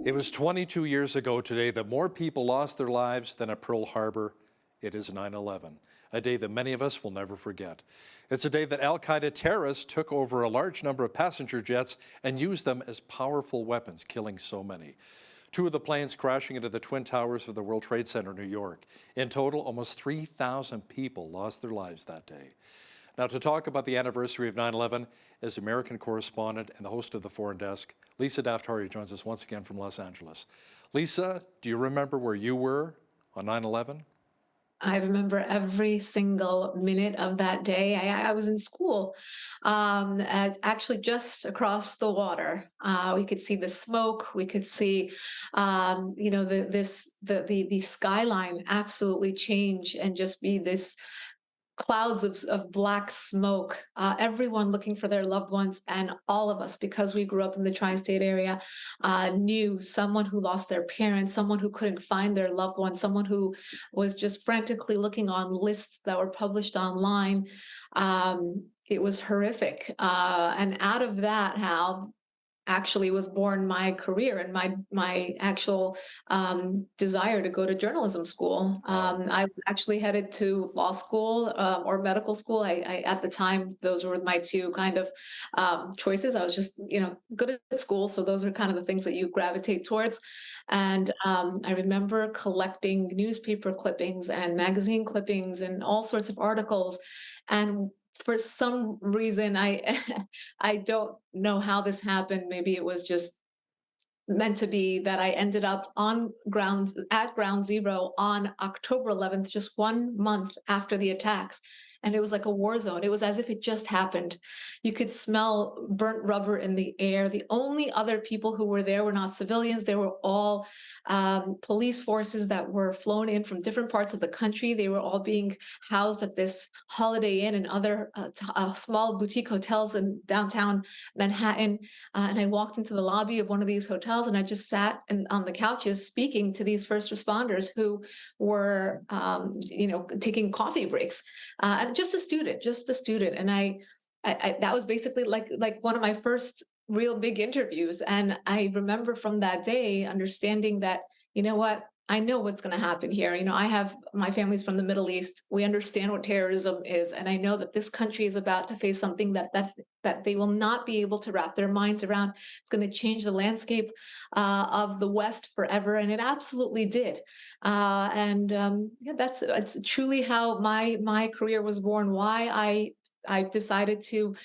It was 22 years ago today that more people lost their lives than at Pearl Harbor. It is 9/11, a day that many of us will never forget. It's a day that Al Qaeda terrorists took over a large number of passenger jets and used them as powerful weapons, killing so many. Two of the planes crashing into the Twin Towers of the World Trade Center, New York. In total, almost 3,000 people lost their lives that day. Now, to talk about the anniversary of 9/11 is American correspondent and the host of the Foreign Desk, Lisa Daftari, joins us once again from Los Angeles. Lisa, do you remember where you were on 9/11? I remember every single minute of that day. I was in school, actually just across the water. We could see the smoke. We could see, the skyline absolutely change and just be this clouds of black smoke, everyone looking for their loved ones, and all of us, because we grew up in the tri-state area, knew someone who lost their parents, someone who couldn't find their loved one, someone who was just frantically looking on lists that were published online. It was horrific. And out of that, Hal, actually was born my career and my actual desire to go to journalism school. Wow. I was actually headed to law school or medical school. I at the time those were my two kind of choices. I was just good at school, so those are kind of the things that you gravitate towards. And I remember collecting newspaper clippings and magazine clippings and all sorts of articles. And for some reason, I I don't know how this happened. Maybe it was just meant to be that I ended up on ground zero on October 11th, just 1 month after the attacks. And it was like a war zone. It was as if it just happened. You could smell burnt rubber in the air. The only other people who were there were not civilians. They were all police forces that were flown in from different parts of the country. They were all being housed at this Holiday Inn and other small boutique hotels in downtown Manhattan. And I walked into the lobby of one of these hotels and I just sat on the couches speaking to these first responders who were, taking coffee breaks. And just a student. And I that was basically like one of my first real big interviews. And I remember from that day understanding that, you know what, I know what's going to happen here. I have my family's from the Middle East. We understand what terrorism is, and I know that this country is about to face something that they will not be able to wrap their minds around. It's going to change the landscape of the West forever, and it absolutely did. Yeah, that's it's truly how my career was born. Why I decided to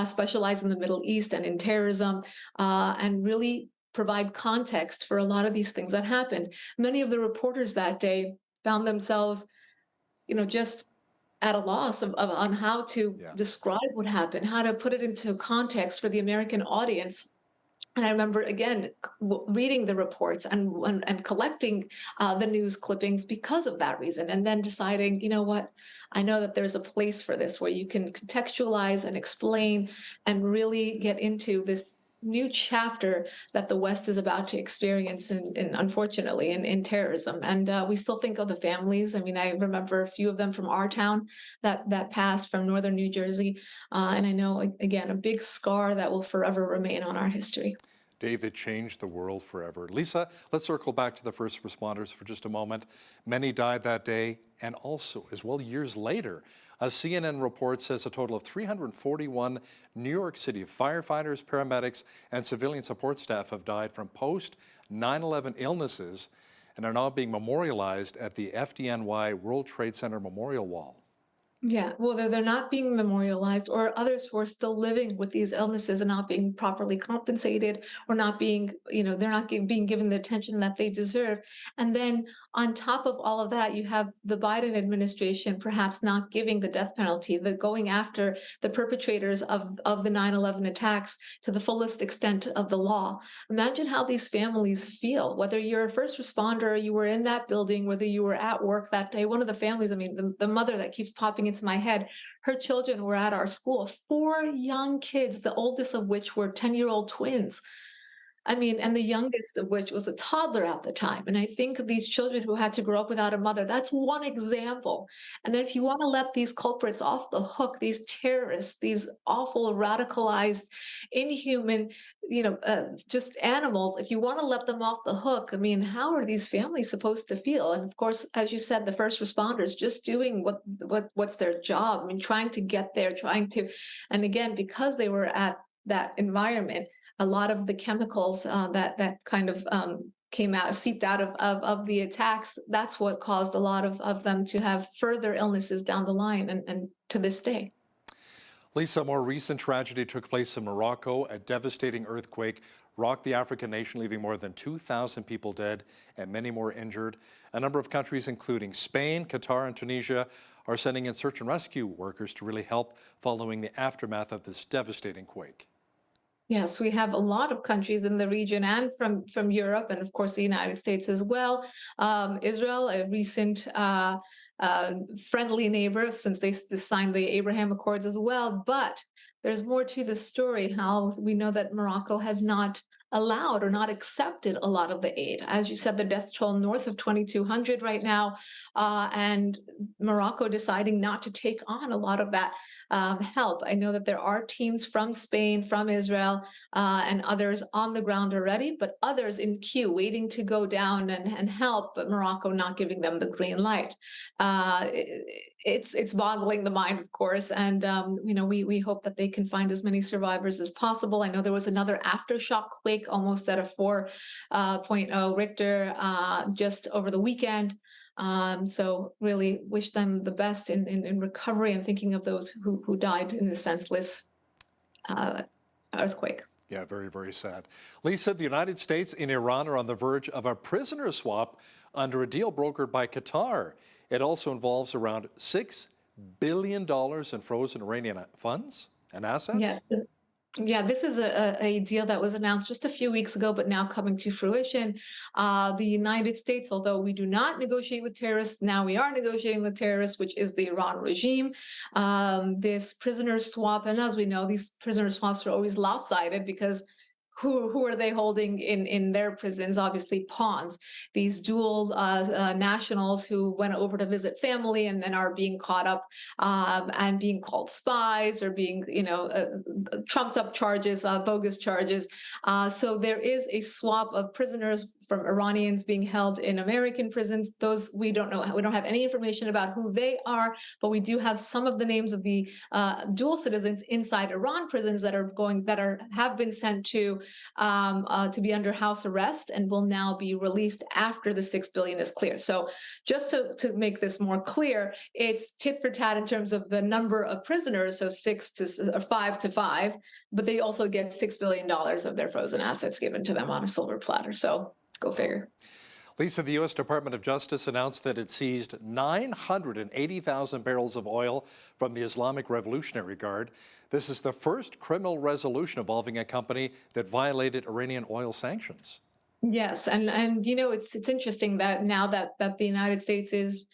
specialize in the Middle East and in terrorism, and really provide context for a lot of these things that happened. Many of the reporters that day found themselves, just at a loss on how to Yeah. describe what happened, how to put it into context for the American audience. And I remember again reading the reports and collecting the news clippings because of that reason, and then deciding, you know what, I know that there's a place for this where you can contextualize and explain and really get into this new chapter that the West is about to experience, unfortunately, in terrorism. And we still think of the families. I mean, I remember a few of them from our town that passed from northern New Jersey, and I know again a big scar that will forever remain on our history. Day that changed the world forever. Lisa, let's circle back to the first responders for just a moment. Many died that day, and also, as well, years later. A CNN report says a total of 341 New York City firefighters, paramedics, and civilian support staff have died from post 9/11 illnesses and are now being memorialized at the FDNY World Trade Center Memorial Wall. Yeah, well, they're not being memorialized, or others who are still living with these illnesses and not being properly compensated, or not being, they're not being given the attention that they deserve. And then on top of all of that, you have the Biden administration perhaps not giving the death penalty, the going after the perpetrators of the 9/11 attacks to the fullest extent of the law. Imagine how these families feel, whether you're a first responder, you were in that building, whether you were at work that day. One of the families, I mean, the mother that keeps popping into my head, her children were at our school, four young kids, the oldest of which were 10-year-old twins. I mean, and the youngest of which was a toddler at the time. And I think of these children who had to grow up without a mother. That's one example. And then if you want to let these culprits off the hook, these terrorists, these awful, radicalized, inhuman, just animals, if you want to let them off the hook, I mean, how are these families supposed to feel? And of course, as you said, the first responders just doing what's their job. I mean, trying to get there, and again, because they were at that environment, a lot of the chemicals that kind of came out, seeped out of the attacks, that's what caused a lot of them to have further illnesses down the line and to this day. Lisa, a more recent tragedy took place in Morocco. A devastating earthquake rocked the African nation, leaving more than 2,000 people dead and many more injured. A number of countries, including Spain, Qatar, and Tunisia, are sending in search and rescue workers to really help following the aftermath of this devastating quake. Yes, we have a lot of countries in the region and from Europe, and of course the United States as well. Israel, a recent friendly neighbor, since they signed the Abraham Accords as well. But there's more to the story. How we know that Morocco has not allowed or not accepted a lot of the aid. As you said, the death toll north of 2,200 right now, and Morocco deciding not to take on a lot of that help. I know that there are teams from Spain, from Israel, and others on the ground already, but others in queue waiting to go down and help, but Morocco not giving them the green light. It's boggling the mind, of course, and we hope that they can find as many survivors as possible. I know there was another aftershock quake, almost at a 4.0 Richter, just over the weekend. So really wish them the best in recovery and thinking of those who died in this senseless earthquake. Yeah, very, very sad. Lisa, the United States and Iran are on the verge of a prisoner swap under a deal brokered by Qatar. It also involves around $6 billion in frozen Iranian funds and assets. Yes. Yeah, this is a deal that was announced just a few weeks ago, but now coming to fruition. The United States, although we do not negotiate with terrorists, now we are negotiating with terrorists, which is the Iran regime. This prisoner swap, and as we know, these prisoner swaps are always lopsided because who are they holding in their prisons? Obviously, pawns. These dual nationals who went over to visit family and then are being caught up and being called spies or being, trumped up charges, bogus charges. So there is a swap of prisoners from Iranians being held in American prisons. Those we don't know. We don't have any information about who they are, but we do have some of the names of the dual citizens inside Iran prisons that have been sent to be under house arrest and will now be released after the $6 billion is cleared. So just to make this more clear, it's tit for tat in terms of the number of prisoners, so 5 to 5, but they also get $6 billion of their frozen assets given to them on a silver platter. So go figure. Lisa, the U.S. Department of Justice announced that it seized 980,000 barrels of oil from the Islamic Revolutionary Guard. This is the first criminal resolution involving a company that violated Iranian oil sanctions. Yes, and it's interesting that now that the United States is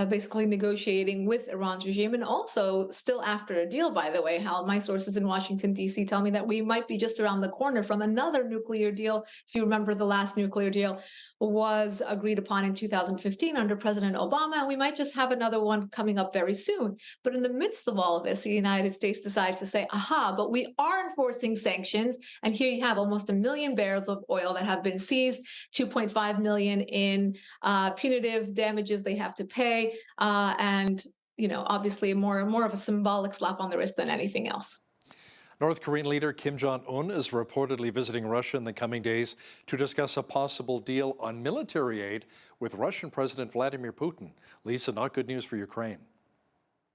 basically negotiating with Iran's regime, and also still after a deal, by the way, Hal, my sources in Washington, D.C. tell me that we might be just around the corner from another nuclear deal. If you remember, the last nuclear deal was agreed upon in 2015 under President Obama, and we might just have another one coming up very soon. But in the midst of all of this, the United States decides to say, aha, but we are enforcing sanctions, and here you have almost 1 million barrels of oil that have been seized, 2.5 million in punitive damages they have to pay, and obviously more of a symbolic slap on the wrist than anything else. North Korean leader Kim Jong-un is reportedly visiting Russia in the coming days to discuss a possible deal on military aid with Russian President Vladimir Putin. Lisa, not good news for Ukraine.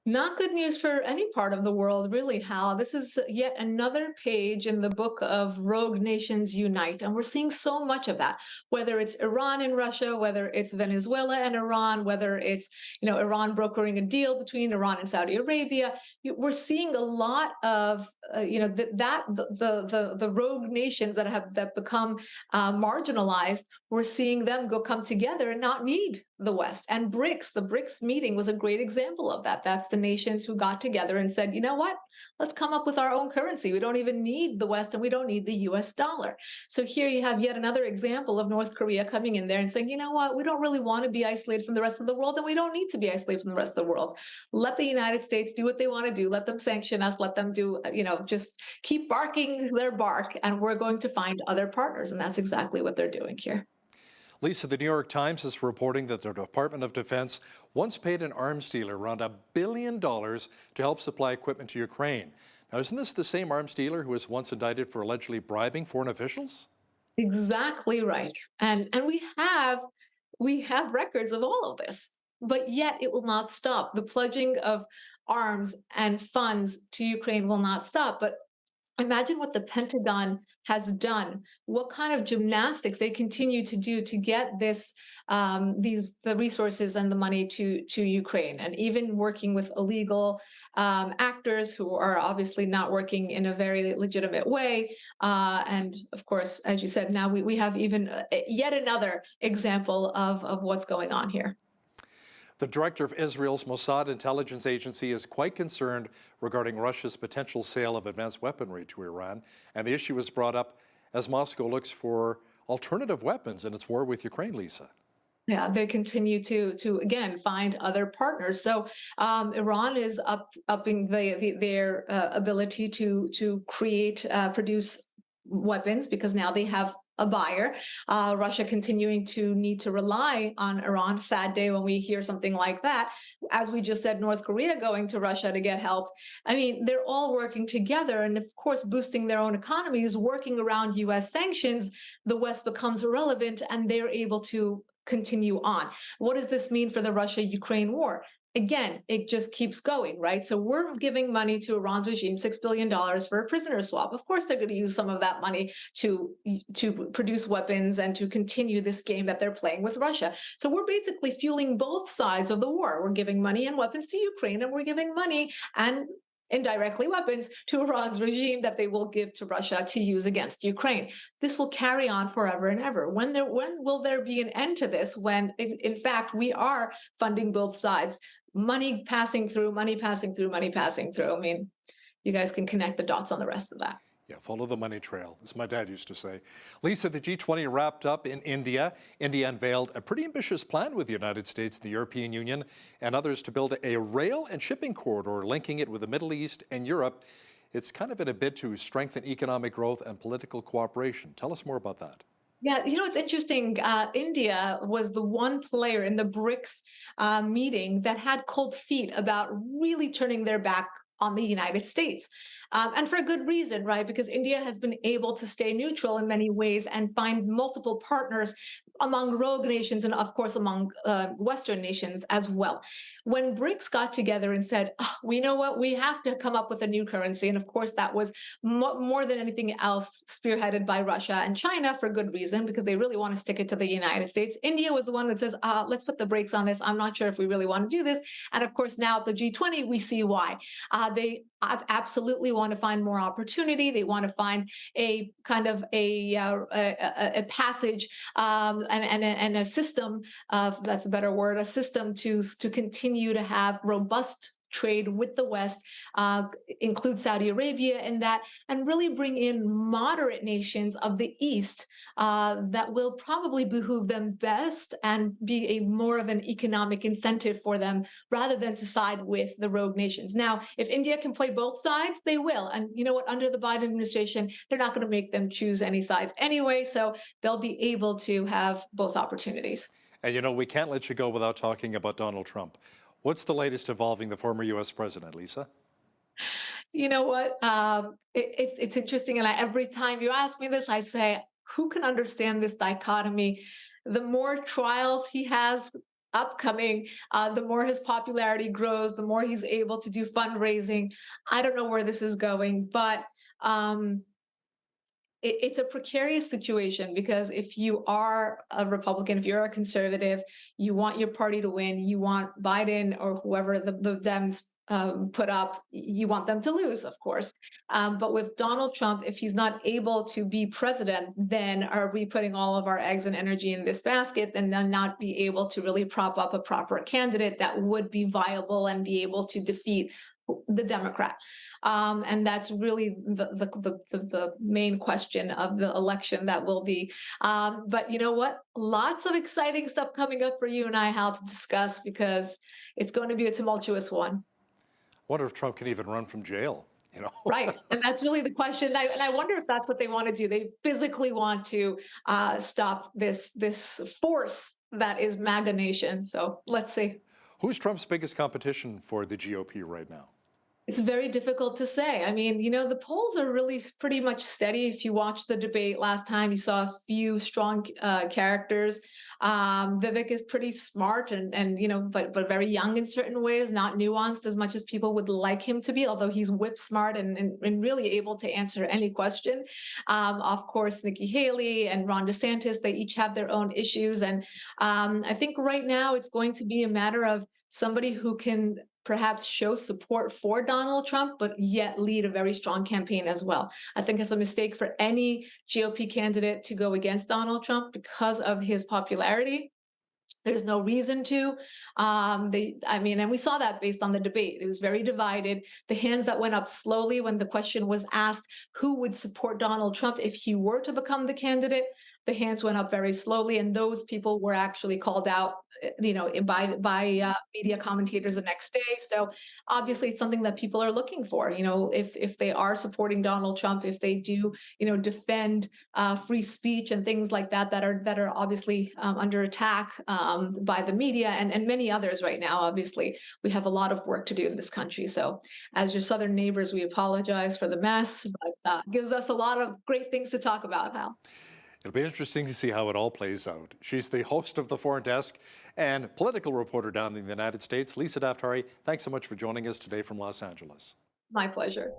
Not good news for any part of the world, really, Hal. This is yet another page in the book of Rogue Nations Unite. And we're seeing so much of that, whether it's Iran and Russia, whether it's Venezuela and Iran, whether it's, Iran brokering a deal between Iran and Saudi Arabia. We're seeing a lot of, the rogue nations that become marginalized. We're seeing them come together and not need the West. And the BRICS meeting was a great example of that. That's the nations who got together and said, you know what? Let's come up with our own currency. We don't even need the West and we don't need the US dollar. So here you have yet another example of North Korea coming in there and saying, you know what? We don't really want to be isolated from the rest of the world, and we don't need to be isolated from the rest of the world. Let the United States do what they want to do. Let them sanction us. Let them do, just keep barking their bark, and we're going to find other partners. And that's exactly what they're doing here. Lisa, the New York Times is reporting that the Department of Defense once paid an arms dealer around $1 billion to help supply equipment to Ukraine. Now, isn't this the same arms dealer who was once indicted for allegedly bribing foreign officials? Exactly right. And we have records of all of this, but yet it will not stop. The pledging of arms and funds to Ukraine will not stop. But imagine what the Pentagon has done, what kind of gymnastics they continue to do to get the resources and the money to Ukraine, and even working with illegal actors who are obviously not working in a very legitimate way. And of course, as you said, now we have even yet another example of what's going on here. The director of Israel's Mossad intelligence agency is quite concerned regarding Russia's potential sale of advanced weaponry to Iran, and the issue was brought up as Moscow looks for alternative weapons in its war with Ukraine, Lisa. Yeah, they continue to again find other partners. So Iran is upping their ability to produce weapons, because now they have a buyer. Russia continuing to need to rely on Iran. Sad day when we hear something like that. As we just said, North Korea going to Russia to get help. I mean, they're all working together, and of course, boosting their own economies, working around US sanctions. The West becomes irrelevant, and they're able to continue on. What does this mean for the Russia-Ukraine war? Again, it just keeps going, right? So we're giving money to Iran's regime, $6 billion for a prisoner swap. Of course, they're going to use some of that money to produce weapons and to continue this game that they're playing with Russia. So we're basically fueling both sides of the war. We're giving money and weapons to Ukraine, and we're giving money and indirectly weapons to Iran's regime that they will give to Russia to use against Ukraine. This will carry on forever and ever. When will there be an end to this? When, in fact, we are funding both sides. Money passing through, money passing through, money passing through. I mean, you guys can connect the dots on the rest of that. Yeah, follow the money trail, as my dad used to say. Lisa, the G20 wrapped up in India. India unveiled a pretty ambitious plan with the United States, the European Union, and others to build a rail and shipping corridor linking it with the Middle East and Europe. It's kind of in a bid to strengthen economic growth and political cooperation. Tell us more about that. Yeah, it's interesting. India was the one player in the BRICS meeting that had cold feet about really turning their back on the United States. And for a good reason, right? Because India has been able to stay neutral in many ways and find multiple partners among rogue nations and, of course, among Western nations as well. When BRICS got together and said, oh, we know what, we have to come up with a new currency. And of course, that was more than anything else spearheaded by Russia and China for good reason, because they really want to stick it to the United States. India was the one that says, let's put the brakes on this. I'm not sure if we really want to do this. And of course, now at the G20, we see why. They absolutely want to find more opportunity. They want to find a kind of a passage and a system, that's a better word, a system to continue to have robust trade with the West, include Saudi Arabia in that, and really bring in moderate nations of the East that will probably behoove them best and be more of an economic incentive for them, rather than to side with the rogue nations. Now, if India can play both sides, they will. And you know what? Under the Biden administration, they're not going to make them choose any sides anyway, so they'll be able to have both opportunities. And we can't let you go without talking about Donald Trump. What's the latest involving the former U.S. president, Lisa? You know what? It's interesting. And every time you ask me this, I say, who can understand this dichotomy? The more trials he has upcoming, the more his popularity grows, the more he's able to do fundraising. I don't know where this is going, but it's a precarious situation, because if you are a Republican, if you're a conservative, you want your party to win, you want Biden or whoever the Dems put up, you want them to lose, of course. But with Donald Trump, if he's not able to be president, then are we putting all of our eggs and energy in this basket and then not be able to really prop up a proper candidate that would be viable and be able to defeat the Democrat? And that's really the main question of the election that will be. But you know what? Lots of exciting stuff coming up for you and I, Hal, to discuss, because it's going to be a tumultuous one. I wonder if Trump can even run from jail, you know? Right. And that's really the question. And I wonder if that's what they want to do. They physically want to stop this force that is MAGA Nation. So let's see. Who's Trump's biggest competition for the GOP right now? It's very difficult to say. I mean, you know, the polls are really pretty much steady. If you watched the debate last time, you saw a few strong characters. Vivek is pretty smart and you know, but very young in certain ways, not nuanced as much as people would like him to be, although he's whip smart and really able to answer any question. Of course, Nikki Haley and Ron DeSantis, they each have their own issues. And I think right now it's going to be a matter of somebody who can perhaps show support for Donald Trump, but yet lead a very strong campaign as well. I think it's a mistake for any GOP candidate to go against Donald Trump because of his popularity. There's no reason to. And we saw that based on the debate. It was very divided. The hands that went up slowly when the question was asked who would support Donald Trump if he were to become the candidate, the hands went up very slowly, and those people were actually called out, you know, by media commentators the next day. So obviously, it's something that people are looking for. You know, if they are supporting Donald Trump, if they do, you know, defend free speech and things like that that are obviously under attack by the media and many others right now. Obviously, we have a lot of work to do in this country. So, as your southern neighbors, we apologize for the mess, but gives us a lot of great things to talk about, Hal. It'll be interesting to see how it all plays out. She's the host of The Foreign Desk and political reporter down in the United States, Lisa Daftari. Thanks so much for joining us today from Los Angeles. My pleasure.